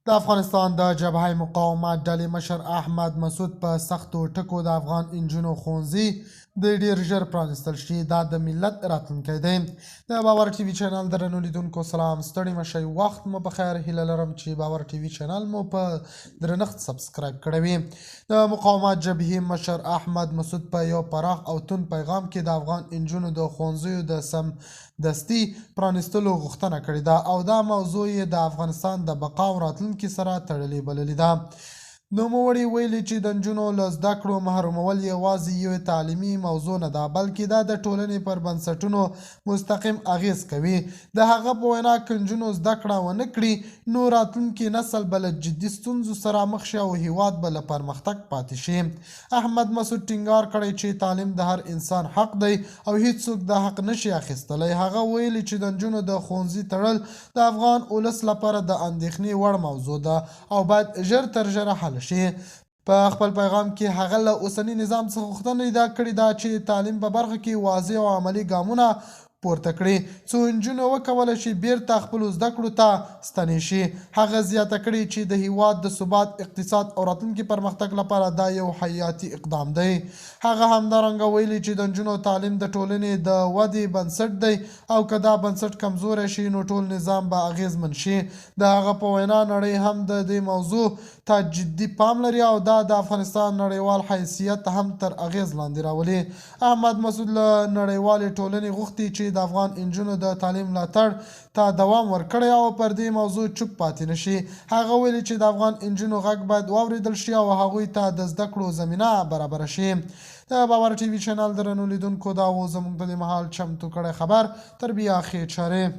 د افغانستان د جبهه مقاومت ډلې مشر احمد مسعود په سختو ټکو د افغان انجونو ښوونځي د ډیر ژر پرانستل شي. دا د ملت راتلونکی دی. د باور ټي وي چینل درنو لیدونکو سلام، ستړي مشئ، وخت مو په خیر. هیله لرم چې باور ټي وي چینل مو په درنښت سبسکرایب کړی وي. د مقاومت جبهې مشر احمد مسعود په یو پراخ او توند پیغام کې د افغان انجونو د ښوونځیو د سمدستي پرانستلو غوښتنه کړې ده او دا موضوع یې د افغانستان د بقا او راتلونکي سره تړلې بللې ده. نوموړي ویلي چې د نجونو له زده کړو محرومول یوازې یو تعلیمي موضوع نه ده، بلکې دا د ټولنې پر بنسټونو مستقیم اغیز کوي. د هغه په وینا که نجونو زده کړه ونه کړي نو راتلونکي نسل به له جدي ستونزو سره مخ شي او هیواد به له پرمختګ پاتې شي. احمد مسعود ټینګار کړی چې تعلیم د هر انسان حق دی او هیڅوک د حق نشي اخیستلی. هغه ویلي چې د نجونو د ښوونځي تړل د افغان ولس لپاره د اندېښنې وړ موضوع ده او باید ژر تر ژره حل شي. په خپل پیغام کې هغه له اوسني نظام څخه غوښتنه کړې ده چې تعلیم په برخه کې واضح او عملي ګامونه پورته کړي څو نجونې وکولی شي بیرته خپلو زده کړو ته ستنې شي. هغه زیاته کړې چې د هیواد د ثبات، اقتصاد او راتلونکي پرمختګ لپاره دا یو حیاتي اقدام دی. هغه همدارنګه ویلي چې د نجونو تعلیم د ټولنې د ودې بنسټ دی او که دا بنسټ کمزوری شي نو ټول نظام به اغیزمن شي. د هغه په وینا نړۍ هم د دې موضوع ته جدي پام لري او دا د افغانستان نړیوال حیثیت هم تر اغیز لاندې راولي. احمد مسعود له نړیوالې ټولنې غوښتي چې د افغان انجونو د تعلیم ملاتړ ته دوام ورکړي او پر دې موضوع چوپ پاتې نشي. هغه ویلي چې د افغان انجونو غږ باید واورېدل شي او هغوی ته د زده کړو زمینه برابره شي. د باور ټي وي چینل درنو لیدونکو دا و زموږ د دې مهال چمتو کړی خبر. تر بیا ښې چارې.